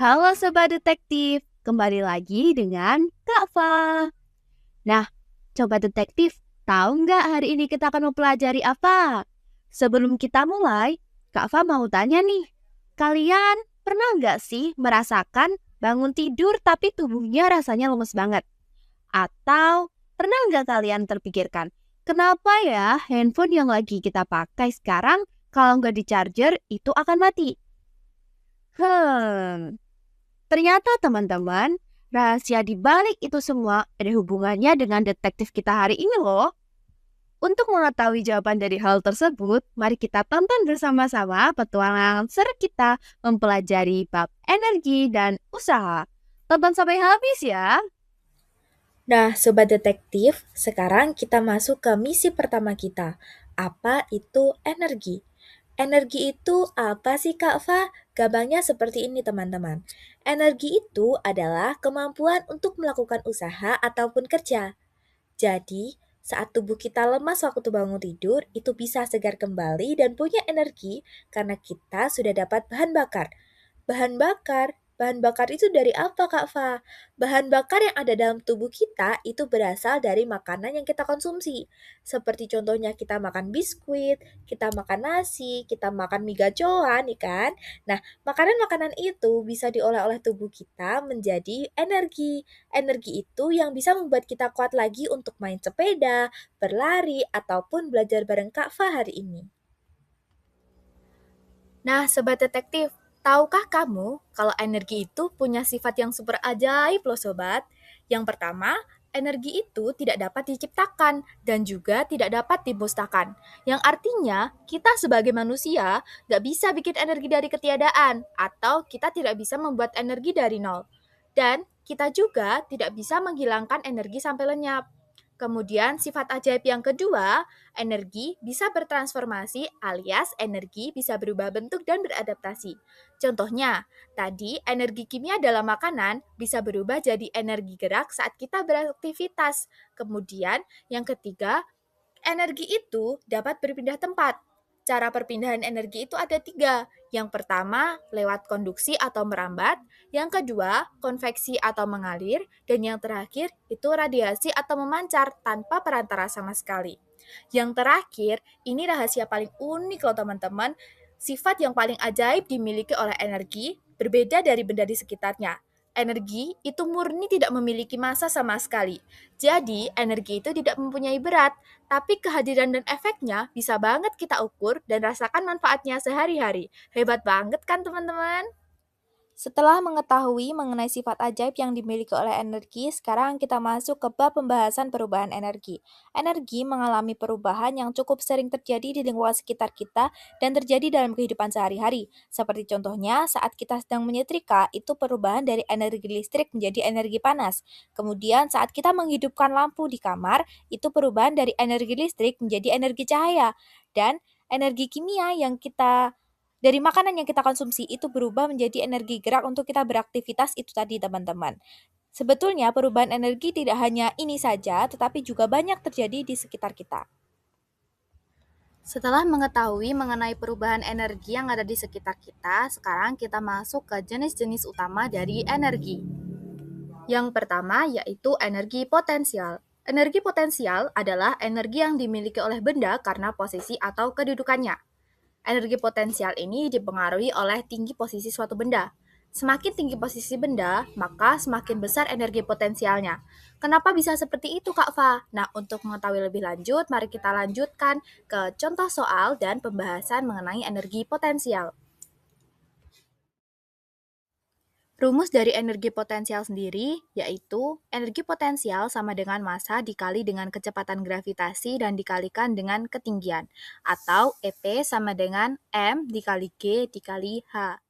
Halo Sobat Detektif, kembali lagi dengan Kak Fa. Nah, Sobat Detektif, tahu nggak hari ini kita akan mempelajari apa? Sebelum kita mulai, Kak Fa mau tanya nih, kalian pernah nggak sih merasakan bangun tidur tapi tubuhnya rasanya lemes banget? Atau pernah nggak kalian terpikirkan, kenapa ya handphone yang lagi kita pakai sekarang kalau nggak di-charger itu akan mati? Hmm, Ternyata teman-teman, rahasia di balik itu semua ada hubungannya dengan detektif kita hari ini loh. Untuk mengetahui jawaban dari hal tersebut, mari kita tonton bersama-sama petualangan seru kita mempelajari bab energi dan usaha. Tonton sampai habis ya. Nah, Sobat Detektif, sekarang kita masuk ke misi pertama kita. Apa itu energi? Energi itu apa sih Kak Fa? Gampangnya seperti ini teman-teman. Energi itu adalah kemampuan untuk melakukan usaha ataupun kerja. Jadi, saat tubuh kita lemas waktu bangun tidur, itu bisa segar kembali dan punya energi karena kita sudah dapat bahan bakar. Bahan bakar itu dari apa Kak Fa? Bahan bakar yang ada dalam tubuh kita itu berasal dari makanan yang kita konsumsi. Seperti contohnya kita makan biskuit, kita makan nasi, kita makan mie gacoan, ya kan? Nah, makanan-makanan itu bisa diolah oleh tubuh kita menjadi energi. Energi itu yang bisa membuat kita kuat lagi untuk main sepeda, berlari, ataupun belajar bareng Kak Fa hari ini. Nah, Sobat Detektif, tahukah kamu kalau energi itu punya sifat yang super ajaib loh Sobat? Yang pertama, energi itu tidak dapat diciptakan dan juga tidak dapat dimusnahkan. Yang artinya, kita sebagai manusia nggak bisa bikin energi dari ketiadaan atau kita tidak bisa membuat energi dari nol. Dan kita juga tidak bisa menghilangkan energi sampai lenyap. Kemudian sifat ajaib yang kedua, energi bisa bertransformasi alias energi bisa berubah bentuk dan beradaptasi. Contohnya, tadi energi kimia dalam makanan bisa berubah jadi energi gerak saat kita beraktivitas. Kemudian yang ketiga, energi itu dapat berpindah tempat. Cara perpindahan energi itu ada tiga. Yang pertama, lewat konduksi atau merambat. Yang kedua, konveksi atau mengalir. Dan yang terakhir, itu radiasi atau memancar tanpa perantara sama sekali. Yang terakhir, ini rahasia paling unik loh teman-teman. Sifat yang paling ajaib dimiliki oleh energi berbeda dari benda di sekitarnya. Energi itu murni tidak memiliki massa sama sekali. Jadi, energi itu tidak mempunyai berat, tapi kehadiran dan efeknya bisa banget kita ukur dan rasakan manfaatnya sehari-hari. Hebat banget kan teman-teman? Setelah mengetahui mengenai sifat ajaib yang dimiliki oleh energi, sekarang kita masuk ke bab pembahasan perubahan energi. Energi mengalami perubahan yang cukup sering terjadi di lingkungan sekitar kita dan terjadi dalam kehidupan sehari-hari. Seperti contohnya, saat kita sedang menyetrika, itu perubahan dari energi listrik menjadi energi panas. Kemudian, saat kita menghidupkan lampu di kamar, itu perubahan dari energi listrik menjadi energi cahaya. Dan energi kimia yang kita dari makanan yang kita konsumsi itu berubah menjadi energi gerak untuk kita beraktivitas itu tadi teman-teman. Sebetulnya perubahan energi tidak hanya ini saja, tetapi juga banyak terjadi di sekitar kita. Setelah mengetahui mengenai perubahan energi yang ada di sekitar kita, sekarang kita masuk ke jenis-jenis utama dari energi. Yang pertama yaitu energi potensial. Energi potensial adalah energi yang dimiliki oleh benda karena posisi atau kedudukannya. Energi potensial ini dipengaruhi oleh tinggi posisi suatu benda. Semakin tinggi posisi benda, maka semakin besar energi potensialnya. Kenapa bisa seperti itu, Kak Fa? Nah, untuk mengetahui lebih lanjut, mari kita lanjutkan ke contoh soal dan pembahasan mengenai energi potensial. Rumus dari energi potensial sendiri yaitu energi potensial sama dengan massa dikali dengan kecepatan gravitasi dan dikalikan dengan ketinggian, atau EP sama dengan M dikali G dikali H.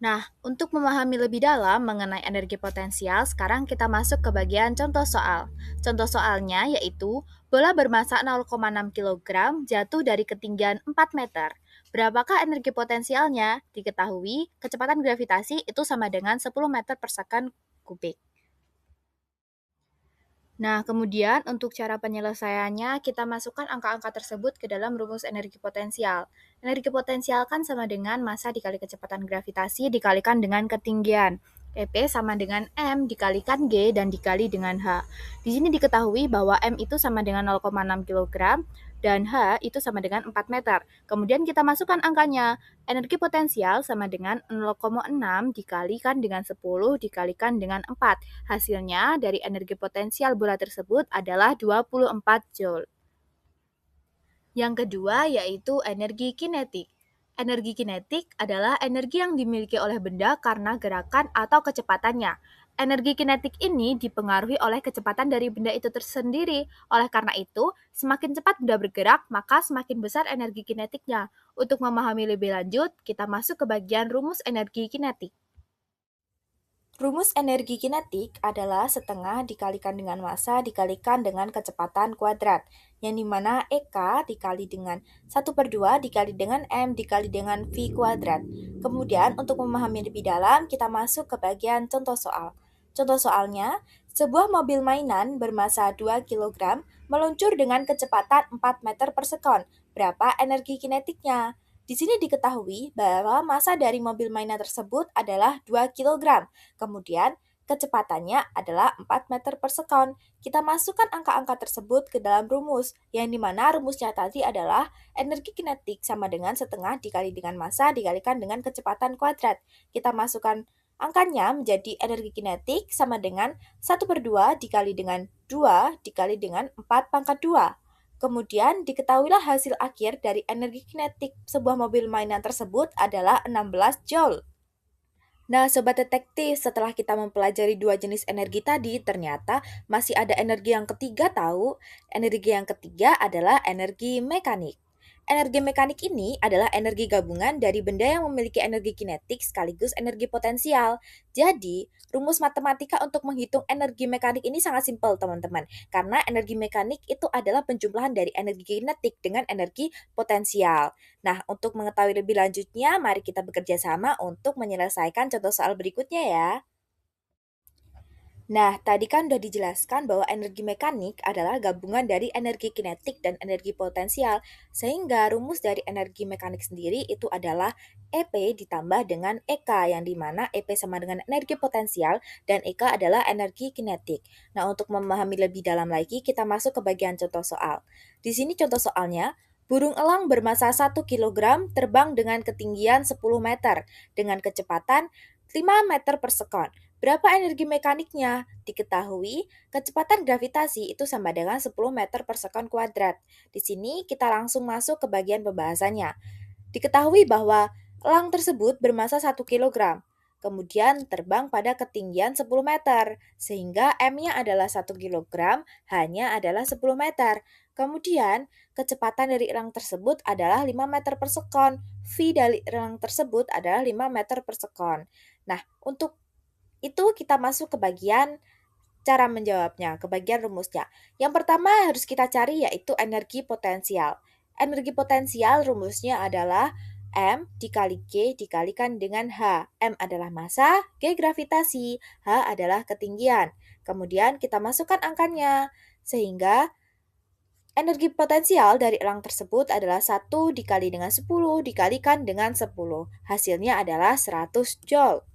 Nah, untuk memahami lebih dalam mengenai energi potensial, sekarang kita masuk ke bagian contoh soal. Contoh soalnya yaitu bola bermassa 0,6 kg jatuh dari ketinggian 4 meter. Berapakah energi potensialnya? Diketahui, kecepatan gravitasi itu sama dengan 10 meter per second kubik. Nah, kemudian untuk cara penyelesaiannya, kita masukkan angka-angka tersebut ke dalam rumus energi potensial. Energi potensial kan sama dengan massa dikali kecepatan gravitasi dikalikan dengan ketinggian. P sama dengan M dikalikan G dan dikali dengan H. Di sini diketahui bahwa M itu sama dengan 0,6 kg dan H itu sama dengan 4 meter. Kemudian kita masukkan angkanya. Energi potensial sama dengan 0,6 dikalikan dengan 10 dikalikan dengan 4. Hasilnya dari energi potensial bola tersebut adalah 24 Joule. Yang kedua yaitu energi kinetik. Energi kinetik adalah energi yang dimiliki oleh benda karena gerakan atau kecepatannya. Energi kinetik ini dipengaruhi oleh kecepatan dari benda itu tersendiri. Oleh karena itu, semakin cepat benda bergerak, maka semakin besar energi kinetiknya. Untuk memahami lebih lanjut, kita masuk ke bagian rumus energi kinetik. Rumus energi kinetik adalah setengah dikalikan dengan massa dikalikan dengan kecepatan kuadrat, yang dimana EK dikali dengan 1/2 dikali dengan M dikali dengan V kuadrat. Kemudian untuk memahami lebih dalam, kita masuk ke bagian contoh soal. Contoh soalnya, sebuah mobil mainan bermassa 2 kg meluncur dengan kecepatan 4 meter per sekon. Berapa energi kinetiknya? Di sini diketahui bahwa massa dari mobil mainan tersebut adalah 2 kg. Kemudian, kecepatannya adalah 4 meter per sekon. Kita masukkan angka-angka tersebut ke dalam rumus, yang dimana rumusnya tadi adalah energi kinetik sama dengan setengah dikali dengan massa dikalikan dengan kecepatan kuadrat. Kita masukkan angkanya menjadi energi kinetik sama dengan 1/2 dikali dengan 2 dikali dengan 4 pangkat 2. Kemudian diketahuilah hasil akhir dari energi kinetik sebuah mobil mainan tersebut adalah 16 Joule. Nah, Sobat Detektif, setelah kita mempelajari dua jenis energi tadi, ternyata masih ada energi yang ketiga tahu. Energi yang ketiga adalah energi mekanik. Energi mekanik ini adalah energi gabungan dari benda yang memiliki energi kinetik sekaligus energi potensial. Jadi, rumus matematika untuk menghitung energi mekanik ini sangat simpel, teman-teman. Karena energi mekanik itu adalah penjumlahan dari energi kinetik dengan energi potensial. Nah, untuk mengetahui lebih lanjutnya, mari kita bekerja sama untuk menyelesaikan contoh soal berikutnya ya. Nah, tadi kan udah dijelaskan bahwa energi mekanik adalah gabungan dari energi kinetik dan energi potensial, sehingga rumus dari energi mekanik sendiri itu adalah EP ditambah dengan EK, yang dimana EP sama dengan energi potensial dan EK adalah energi kinetik. Nah, untuk memahami lebih dalam lagi, kita masuk ke bagian contoh soal. Di sini contoh soalnya, burung elang bermassa 1 kg terbang dengan ketinggian 10 meter dengan kecepatan 5 meter per sekon. Berapa energi mekaniknya? Diketahui, kecepatan gravitasi itu sama dengan 10 meter per sekon kuadrat. Di sini kita langsung masuk ke bagian pembahasannya. Diketahui bahwa elang tersebut bermassa 1 kg, kemudian terbang pada ketinggian 10 meter, sehingga M-nya adalah 1 kg, H-nya adalah 10 meter. Kemudian, kecepatan dari elang tersebut adalah 5 meter per sekon, V dari elang tersebut adalah 5 meter per sekon. Nah, untuk itu kita masuk ke bagian cara menjawabnya, ke bagian rumusnya. Yang pertama harus kita cari yaitu energi potensial. Energi potensial rumusnya adalah M dikali G dikalikan dengan H. M adalah massa, G gravitasi, H adalah ketinggian. Kemudian kita masukkan angkanya, sehingga energi potensial dari elang tersebut adalah 1 dikali dengan 10 dikalikan dengan 10. Hasilnya adalah 100 Joule.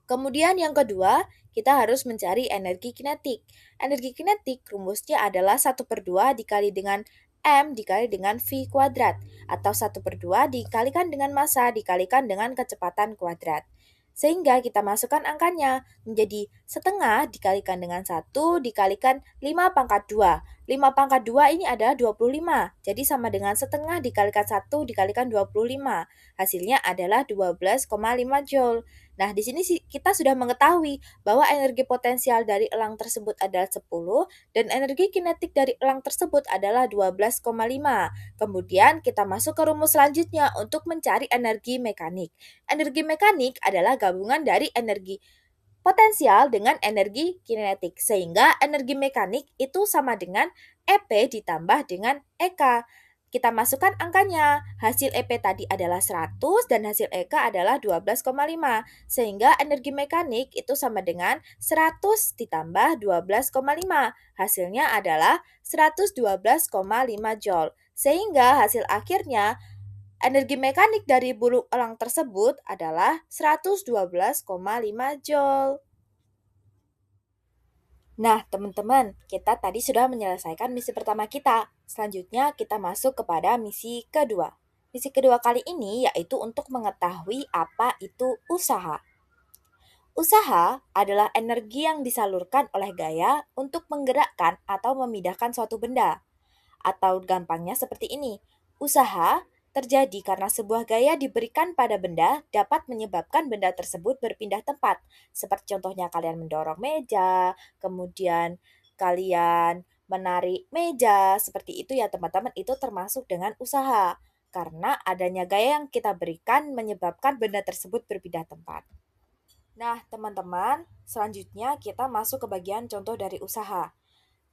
Kemudian yang kedua, kita harus mencari energi kinetik. Energi kinetik rumusnya adalah 1/2 dikali dengan M dikali dengan V kuadrat, atau 1/2 dikalikan dengan massa dikalikan dengan kecepatan kuadrat. Sehingga kita masukkan angkanya menjadi setengah dikalikan dengan 1 dikalikan 5 pangkat 2. 5 pangkat 2 ini adalah 25, jadi sama dengan setengah dikalikan 1 dikalikan 25. Hasilnya adalah 12,5 Joule. Nah, di sini kita sudah mengetahui bahwa energi potensial dari elang tersebut adalah 10 dan energi kinetik dari elang tersebut adalah 12,5. Kemudian kita masuk ke rumus selanjutnya untuk mencari energi mekanik. Energi mekanik adalah gabungan dari energi potensial dengan energi kinetik, sehingga energi mekanik itu sama dengan EP ditambah dengan EK. Kita masukkan angkanya. Hasil EP tadi adalah 100 dan hasil EK adalah 12,5. Sehingga energi mekanik itu sama dengan 100 ditambah 12,5. Hasilnya adalah 112,5 Joule. Sehingga hasil akhirnya energi mekanik dari bulu elang tersebut adalah 112,5 Joule. Nah, teman-teman, kita tadi sudah menyelesaikan misi pertama kita. Selanjutnya, kita masuk kepada misi kedua. Misi kedua kali ini yaitu untuk mengetahui apa itu usaha. Usaha adalah energi yang disalurkan oleh gaya untuk menggerakkan atau memindahkan suatu benda. Atau gampangnya seperti ini, usaha terjadi karena sebuah gaya diberikan pada benda dapat menyebabkan benda tersebut berpindah tempat. Seperti contohnya kalian mendorong meja, kemudian kalian menarik meja, seperti itu ya teman-teman, itu termasuk dengan usaha. Karena adanya gaya yang kita berikan menyebabkan benda tersebut berpindah tempat. Nah, teman-teman, selanjutnya kita masuk ke bagian contoh dari usaha.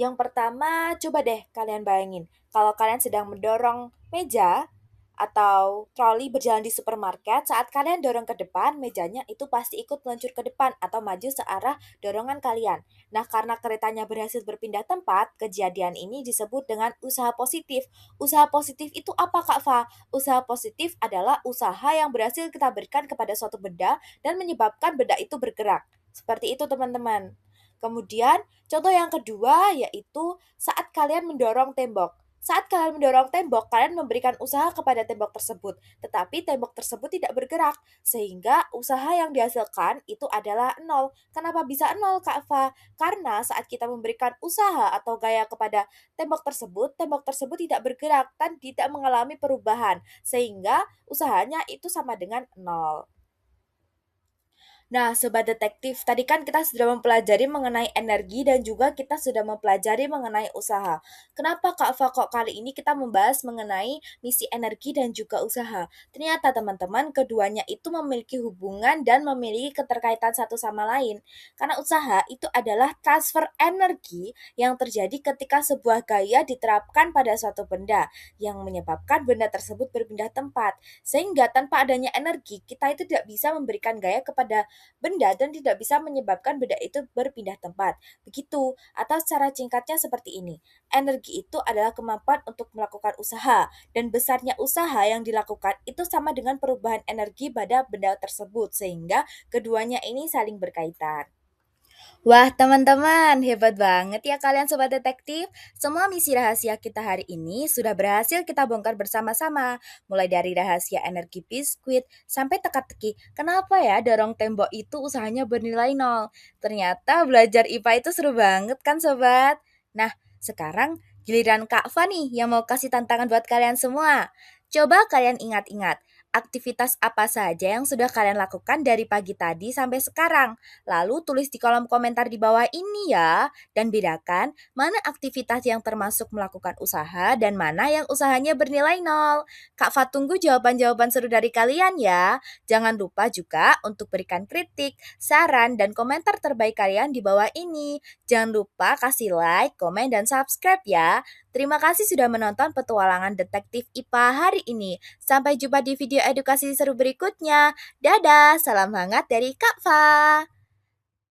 Yang pertama, coba deh kalian bayangin, kalau kalian sedang mendorong meja atau troli berjalan di supermarket, saat kalian dorong ke depan, mejanya itu pasti ikut meluncur ke depan atau maju searah dorongan kalian. Nah, karena keretanya berhasil berpindah tempat, kejadian ini disebut dengan usaha positif. Usaha positif itu apa, Kak Fa? Usaha positif adalah usaha yang berhasil kita berikan kepada suatu benda dan menyebabkan benda itu bergerak. Seperti itu, teman-teman. Kemudian, contoh yang kedua yaitu saat kalian mendorong tembok. Saat kalian mendorong tembok, kalian memberikan usaha kepada tembok tersebut, tetapi tembok tersebut tidak bergerak, sehingga usaha yang dihasilkan itu adalah nol. Kenapa bisa nol, Kak Fa? Karena saat kita memberikan usaha atau gaya kepada tembok tersebut tidak bergerak dan tidak mengalami perubahan, sehingga usahanya itu sama dengan nol. Nah, Sobat Detektif, tadi kan kita sudah mempelajari mengenai energi dan juga kita sudah mempelajari mengenai usaha. Kenapa Kak Fa kok kali ini kita membahas mengenai misi energi dan juga usaha? Ternyata teman-teman, keduanya itu memiliki hubungan dan memiliki keterkaitan satu sama lain. Karena usaha itu adalah transfer energi yang terjadi ketika sebuah gaya diterapkan pada suatu benda yang menyebabkan benda tersebut berpindah tempat. Sehingga tanpa adanya energi, kita itu tidak bisa memberikan gaya kepada benda dan tidak bisa menyebabkan benda itu berpindah tempat. Begitu, atau secara singkatnya seperti ini. Energi itu adalah kemampuan untuk melakukan usaha, dan besarnya usaha yang dilakukan itu sama dengan perubahan energi pada benda tersebut, sehingga keduanya ini saling berkaitan. Wah, teman-teman, hebat banget ya kalian sobat detektif. Semua misi rahasia kita hari ini sudah berhasil kita bongkar bersama-sama. Mulai dari rahasia energi biskuit sampai teka-teki. Kenapa ya dorong tembok itu usahanya bernilai nol? Ternyata belajar IPA itu seru banget kan sobat? Nah, sekarang giliran Kak Fa nih yang mau kasih tantangan buat kalian semua. Coba kalian ingat-ingat, aktivitas apa saja yang sudah kalian lakukan dari pagi tadi sampai sekarang? Lalu tulis di kolom komentar di bawah ini ya, dan bedakan mana aktivitas yang termasuk melakukan usaha dan mana yang usahanya bernilai nol. Kak Fat tunggu jawaban-jawaban seru dari kalian ya. Jangan lupa juga untuk berikan kritik, saran, dan komentar terbaik kalian di bawah ini. Jangan lupa kasih like, komen, dan subscribe ya. Terima kasih sudah menonton petualangan detektif IPA hari ini. Sampai jumpa di video edukasi seru berikutnya. Dadah, salam hangat dari Kak Fa.